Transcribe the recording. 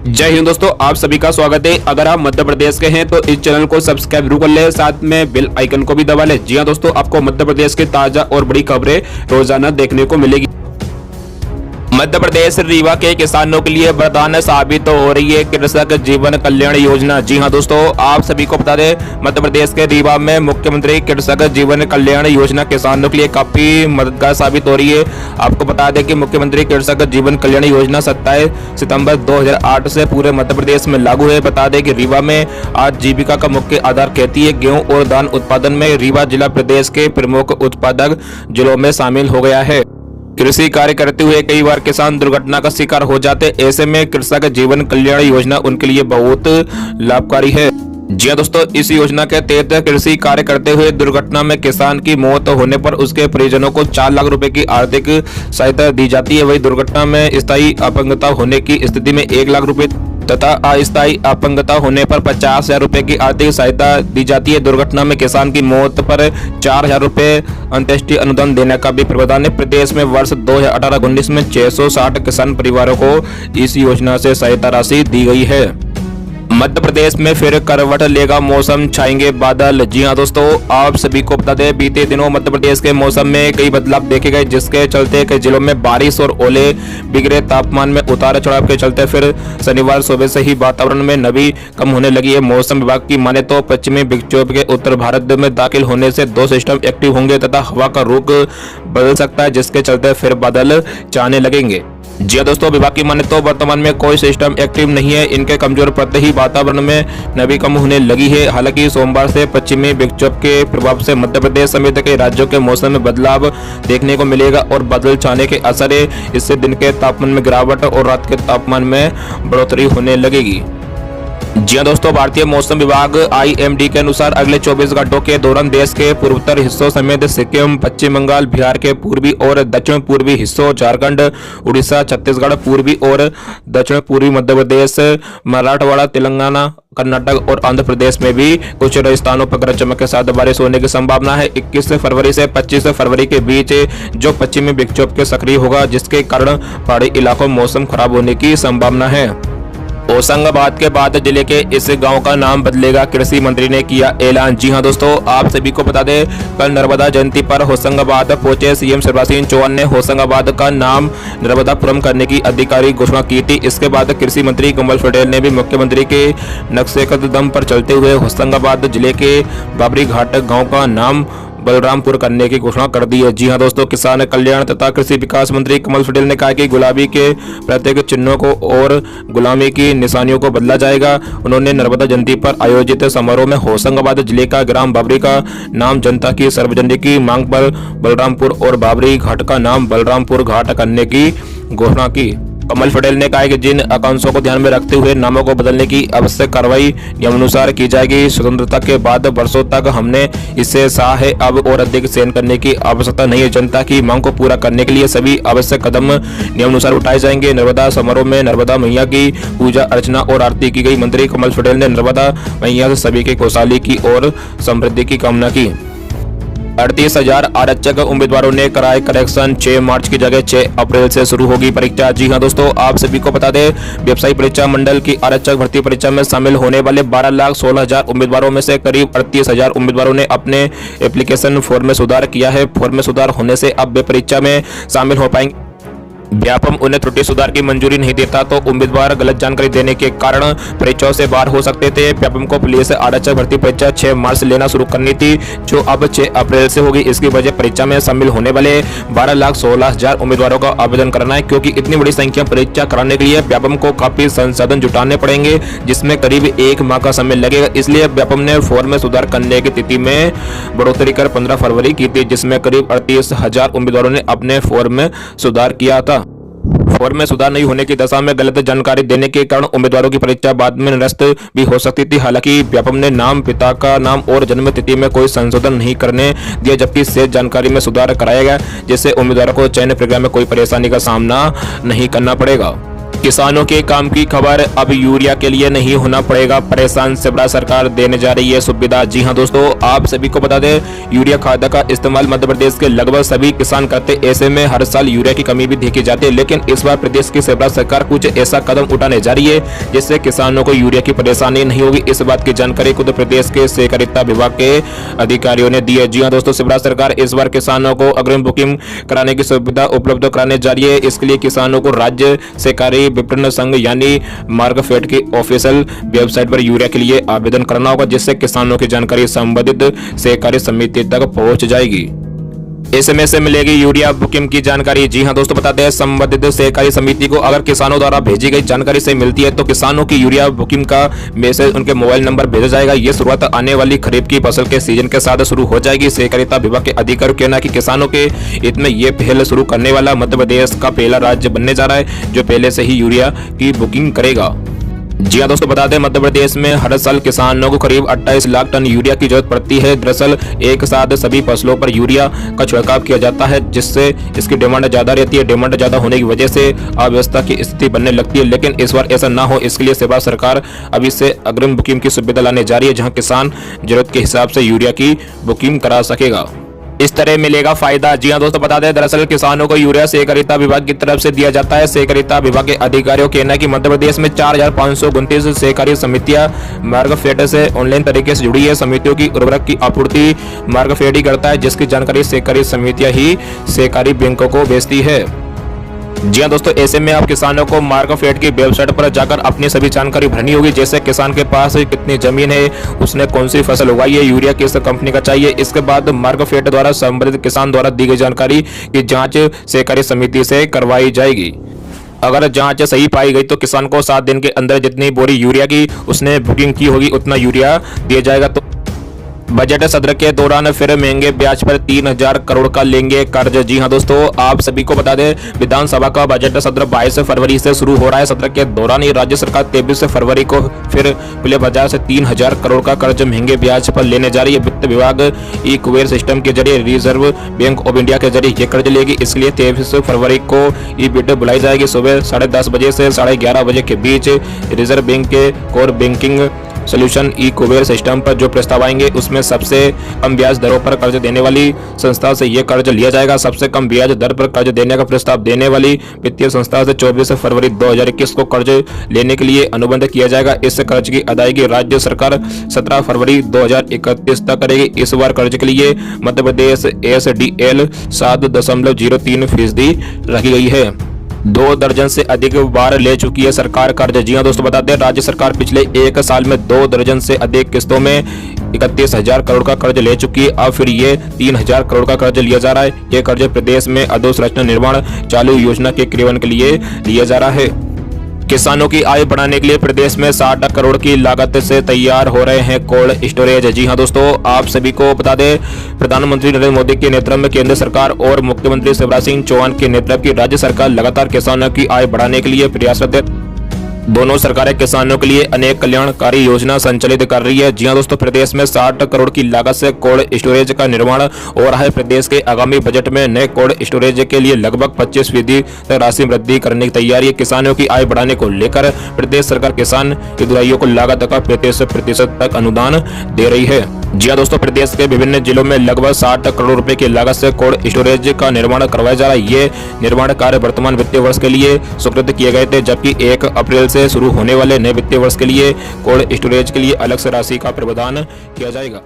जय हिंद दोस्तों, आप सभी का स्वागत है। अगर आप मध्य प्रदेश के हैं तो इस चैनल को सब्सक्राइब जरूर कर ले, साथ में बेल आइकन को भी दबा ले। जी हां दोस्तों, आपको मध्य प्रदेश के ताजा और बड़ी खबरें रोजाना देखने को मिलेगी। मध्य प्रदेश रीवा के किसानों के लिए वरदान साबित हो रही है कृषक जीवन कल्याण योजना। जी हां दोस्तों, आप सभी को बता दें, मध्य प्रदेश के रीवा में मुख्यमंत्री कृषक जीवन कल्याण योजना किसानों के लिए काफी मददगार साबित हो रही है। आपको बता दें कि मुख्यमंत्री कृषक जीवन कल्याण योजना 27 सितंबर 2008 से पूरे मध्य प्रदेश में लागू है। बता दें कि रीवा में आजीविका का मुख्य आधार खेती है। गेहूं और धान उत्पादन में रीवा जिला प्रदेश के प्रमुख उत्पादक जिलों में शामिल हो गया है। कृषि कार्य करते हुए कई बार किसान दुर्घटना का शिकार हो जाते, ऐसे में कृषक जीवन कल्याण योजना उनके लिए बहुत लाभकारी है। जी हां दोस्तों, इस योजना के तहत कृषि कार्य करते हुए दुर्घटना में किसान की मौत होने पर उसके परिजनों को 4 लाख रुपए की आर्थिक सहायता दी जाती है। वही दुर्घटना में स्थायी अपंगता होने की स्थिति में 1 लाख रुपए तथा अस्थायी अपंगता होने पर 50,000 रुपए की आर्थिक सहायता दी जाती है। दुर्घटना में किसान की मौत पर 4,000 रुपए अंत्येष्टि अनुदान देने का भी प्रावधान है। प्रदेश में वर्ष 2018-19 में 660 किसान परिवारों को इस योजना से सहायता राशि दी गई है। मध्य प्रदेश में फिर करवट लेगा मौसम, छाएंगे बादल। जी हां दोस्तों, आप सभी को बता दें, बीते दिनों मध्य प्रदेश के मौसम में कई बदलाव देखे गए, जिसके चलते कई जिलों में बारिश और ओले, बिगड़े तापमान में उतार चढ़ाव के चलते फिर शनिवार सुबह से ही वातावरण में नमी कम होने लगी है। मौसम विभाग की माने तो पश्चिमी विक्षोभ के उत्तर भारत में दाखिल होने से 2 सिस्टम एक्टिव होंगे तथा हवा का रुख बदल सकता है, जिसके चलते फिर बादल छाने लगेंगे। जी हां दोस्तों, विभाग की माने तो वर्तमान में कोई सिस्टम एक्टिव नहीं है। इनके कमजोर पड़ते ही वातावरण में नमी कम होने लगी है। हालांकि सोमवार से पश्चिमी विक्षोभ के प्रभाव से मध्य प्रदेश समेत कई राज्यों के मौसम में बदलाव देखने को मिलेगा और बादल छाने के असर है। इससे दिन के तापमान में गिरावट और रात के तापमान में बढ़ोतरी होने लगेगी। जी हां दोस्तों, भारतीय मौसम विभाग IMD के अनुसार अगले 24 घंटों के दौरान देश के पूर्वोत्तर हिस्सों समेत सिक्किम, पश्चिम बंगाल, बिहार के पूर्वी और दक्षिण पूर्वी हिस्सों, झारखंड, उड़ीसा, छत्तीसगढ़, पूर्वी और दक्षिण पूर्वी मध्य प्रदेश, मराठवाड़ा, तेलंगाना, कर्नाटक और आंध्र प्रदेश में भी कुछ स्थानों पर गरज चमक के साथ बारिश होने की संभावना है। 21 फरवरी से 25 फरवरी के बीच जो पश्चिमी विक्षोभ के सक्रिय होगा, जिसके कारण पहाड़ी इलाकों में मौसम खराब होने की संभावना है। होशंगाबाद के बाद जिले के इस गांव का नाम बदलेगा, कृषि मंत्री ने किया ऐलान। जी हां दोस्तों, आप सभी को बता दें, कल नर्मदा जयंती पर होशंगाबाद पहुंचे CM शिवराज सिंह चौहान ने होशंगाबाद का नाम नर्मदापुरम करने की आधिकारिक घोषणा की थी। इसके बाद कृषि मंत्री कमल पटेल ने भी मुख्यमंत्री के नक्शे कदम पर चलते हुए होशंगाबाद जिले के बाबरी घाट गाँव का नाम बलरामपुर करने की घोषणा कर दी है। जी हां दोस्तों, किसान कल्याण तथा कृषि विकास मंत्री कमल पटेल ने कहा कि गुलाबी के प्रत्येक चिन्हों को और गुलामी की निशानियों को बदला जाएगा। उन्होंने नर्मदा जयंती पर आयोजित समारोह में होशंगाबाद जिले का ग्राम बाबरी का नाम जनता की सार्वजनिक मांग पर बलरामपुर और बाबरी घाट का नाम बलरामपुर घाट करने की घोषणा की। कमल पटेल ने कहा कि जिन आकांक्षाओं को ध्यान में रखते हुए नामों को बदलने की आवश्यक कार्रवाई नियमानुसार की जाएगी। स्वतंत्रता के बाद वर्षों तक हमने इससे सहा है, अब और अधिक सहन करने की आवश्यकता नहीं है। जनता की मांग को पूरा करने के लिए सभी आवश्यक कदम नियमानुसार उठाए जाएंगे। नर्मदा समारोह में नर्मदा मैया की पूजा अर्चना और आरती की गई। मंत्री कमल पटेल ने नर्मदा मैया से सभी के खुशहाली की और समृद्धि की कामना की। 38,000 आरक्षक उम्मीदवारों ने कराए करेक्शन, 6 मार्च की जगह 6 अप्रैल से शुरू होगी परीक्षा। जी हां दोस्तों, आप सभी को बता दें, व्यवसायी परीक्षा मंडल की आरक्षक भर्ती परीक्षा में शामिल होने वाले 12,16,000 उम्मीदवारों में से करीब 38,000 उम्मीदवारों ने अपने एप्लीकेशन फॉर्म में सुधार किया है। फॉर्म में सुधार होने से अब वे परीक्षा में शामिल हो पाएंगे। व्यापम उन्हें त्रुटि सुधार की मंजूरी नहीं देता तो उम्मीदवार गलत जानकारी देने के कारण परीक्षाओं से बाहर हो सकते थे। व्यापम को पुलिस आरक्षक भर्ती परीक्षा 6 मार्च से लेना शुरू करनी थी, जो अब 6 अप्रैल से होगी। इसकी वजह परीक्षा में शामिल होने वाले 12,16,000 उम्मीदवारों का आवेदन करना है, क्योंकि इतनी बड़ी संख्या परीक्षा कराने के लिए व्यापम को काफी संसाधन जुटाने पड़ेंगे, जिसमें करीब 1 माह का समय लगेगा। इसलिए व्यापम ने फॉर्म में सुधार करने की तिथि में बढ़ोतरी कर 15 फरवरी की थी, जिसमें करीब 38,000 उम्मीदवारों ने अपने फॉर्म में सुधार किया था। फॉर्म में सुधार नहीं होने की दशा में गलत जानकारी देने के कारण उम्मीदवारों की परीक्षा बाद में निरस्त भी हो सकती थी। हालांकि व्यापम ने नाम, पिता का नाम और जन्म तिथि में कोई संशोधन नहीं करने दिया, जबकि शेष जानकारी में सुधार कराया गया, जिससे उम्मीदवारों को चयन प्रक्रिया में कोई परेशानी का सामना नहीं करना पड़ेगा। किसानों के काम की खबर, अब यूरिया के लिए नहीं होना पड़ेगा परेशान, शिवराज सरकार देने जा रही है सुविधा। जी हां दोस्तों, आप सभी को बता दें यूरिया खाद का इस्तेमाल मध्य प्रदेश के लगभग सभी किसान करते, ऐसे में हर साल यूरिया की कमी भी देखी जाती है। लेकिन इस बार प्रदेश की शिवराज सरकार कुछ ऐसा कदम उठाने जा रही है जिससे किसानों को यूरिया की परेशानी नहीं होगी। इस बात की जानकारी खुद प्रदेश के सहकारिता विभाग के अधिकारियों ने दी है। जी हाँ दोस्तों, शिवराज सरकार इस बार किसानों को अग्रिम बुकिंग कराने की सुविधा उपलब्ध कराने जा रही है। इसके लिए किसानों को राज्य सहकारी विपणन संघ यानी मार्कफेड की ऑफिशियल वेबसाइट पर यूरिया के लिए आवेदन करना होगा, जिससे किसानों की जानकारी संबंधित सहकारी समिति तक पहुंच जाएगी। एसएमएस से मिलेगी यूरिया बुकिंग की जानकारी। जी हां दोस्तों, बताते हैं संबंधित सहकारी समिति को अगर किसानों द्वारा भेजी गई जानकारी से मिलती है तो किसानों की यूरिया बुकिंग का मैसेज उनके मोबाइल नंबर भेजा जाएगा। ये शुरुआत आने वाली खरीफ की फसल के सीजन के साथ शुरू हो जाएगी। सहकारिता विभाग के अधिकारियों का कहना है कि किसानों के हित में ये पहल शुरू करने वाला मध्य प्रदेश का पहला राज्य बनने जा रहा है जो पहले से ही यूरिया की बुकिंग करेगा। जी हाँ दोस्तों, बता दें मध्य प्रदेश में हर साल किसानों को करीब 28 लाख टन यूरिया की जरूरत पड़ती है। दरअसल एक साथ सभी फसलों पर यूरिया का छिड़काव किया जाता है जिससे इसकी डिमांड ज्यादा रहती है। डिमांड ज्यादा होने की वजह से अव्यवस्था की स्थिति बनने लगती है, लेकिन इस बार ऐसा ना हो इसके लिए शिवराज सरकार अभी से अग्रिम बुकिंग की सुविधा लाने जा रही है, जहां किसान जरूरत के हिसाब से यूरिया की बुकिंग करा सकेगा। इस तरह मिलेगा फायदा। जी हां दोस्तों, बता दें दरअसल किसानों को यूरिया सहकारिता विभाग की तरफ से दिया जाता है। सहकारिता विभाग के अधिकारियों का कहना है कि मध्य प्रदेश में 4529 सहकारी समितियां मार्कफेड से ऑनलाइन तरीके से जुड़ी है। समितियों की उर्वरक की आपूर्ति मार्कफेड ही करता है, जिसकी जानकारी सहकारी समितियां ही सहकारी बैंकों को भेजती है। जी हाँ दोस्तों, ऐसे में आप किसानों को मार्कफेड की वेबसाइट पर जाकर अपनी सभी जानकारी भरनी होगी, जैसे किसान के पास कितनी जमीन है, उसने कौन सी फसल उगाई है, यूरिया किस कंपनी का चाहिए। इसके बाद मार्कफेड द्वारा संबंधित किसान द्वारा दी गई जानकारी की जांच सहकारी समिति से करवाई जाएगी। अगर जांच सही पाई गई तो किसान को 7 दिन के अंदर जितनी बोरी यूरिया की उसने बुकिंग की होगी उतना यूरिया दिया जाएगा। तो बजट सत्र के दौरान फिर महंगे ब्याज पर 3000 करोड़ का लेंगे कर्ज। जी हां दोस्तों, आप सभी को बता दें विधानसभा का बजट सत्र 22 फरवरी से शुरू हो रहा है। सत्र के दौरान ही राज्य सरकार 23 फरवरी को फिर खुले बाजार से 3000 करोड़ का कर्ज महंगे ब्याज पर लेने जा रही है। वित्त विभाग ई कुबेर सिस्टम के जरिए रिजर्व बैंक ऑफ इंडिया के जरिए ये कर्ज लेगी। इसलिए 23 फरवरी को ई बिड बुलाई जाएगी। सुबह 10:30 बजे से 11:30 बजे के बीच रिजर्व बैंक के कोर बैंकिंग सोल्यूशन ई कुबेर सिस्टम पर जो प्रस्ताव आएंगे उसमें सबसे कम ब्याज दरों पर कर्ज देने वाली संस्था से यह कर्ज लिया जाएगा। सबसे कम ब्याज दर पर कर्ज देने का प्रस्ताव देने वाली वित्तीय संस्था से 24 फरवरी 2021 को कर्ज लेने के लिए अनुबंध किया जाएगा। इस कर्ज की अदायगी राज्य सरकार 17 फरवरी 2031 तक करेगी। इस बार कर्ज के लिए मध्य प्रदेश SDL 7.03% रखी गई है। 2 दर्जन से अधिक बार ले चुकी है सरकार कर्ज। जी हां दोस्तों, बताते हैं राज्य सरकार पिछले 1 साल में 2 दर्जन से अधिक किस्तों में 31,000 करोड़ का कर्ज ले चुकी है। अब फिर ये 3,000 करोड़ का कर्ज लिया जा रहा है। ये कर्ज प्रदेश में अधोसंरचना निर्माण चालू योजना के क्रियान्वयन के लिए लिया जा रहा है। किसानों की आय बढ़ाने के लिए प्रदेश में 60 करोड़ की लागत से तैयार हो रहे हैं कोल्ड स्टोरेज। जी हां दोस्तों, आप सभी को बता दें प्रधानमंत्री नरेंद्र मोदी के नेतृत्व में केंद्र सरकार और मुख्यमंत्री शिवराज सिंह चौहान के नेतृत्व की राज्य सरकार लगातार किसानों की आय बढ़ाने के लिए प्रयासरत है। दोनों सरकारें किसानों के लिए अनेक कल्याणकारी योजना संचालित कर रही है। जी हां दोस्तों, प्रदेश में 60 करोड़ की लागत से कोल्ड स्टोरेज का निर्माण हो रहा है। प्रदेश के आगामी बजट में नए कोल्ड स्टोरेज के लिए लगभग 25% तक राशि वृद्धि करने की तैयारी है। किसानों की आय बढ़ाने को लेकर प्रदेश सरकार किसान हितग्राहियों को लागत का 35% तक अनुदान दे रही है। जी हां दोस्तों, प्रदेश के विभिन्न जिलों में लगभग 60 करोड़ रुपए की लागत से कोल्ड स्टोरेज का निर्माण करवाया जा रहा है। ये निर्माण कार्य वर्तमान वित्तीय वर्ष के लिए स्वीकृत किए गए थे, जबकि 1 अप्रैल से शुरू होने वाले नए वित्तीय वर्ष के लिए कोल्ड स्टोरेज के लिए अलग से राशि का प्रावधान किया जाएगा।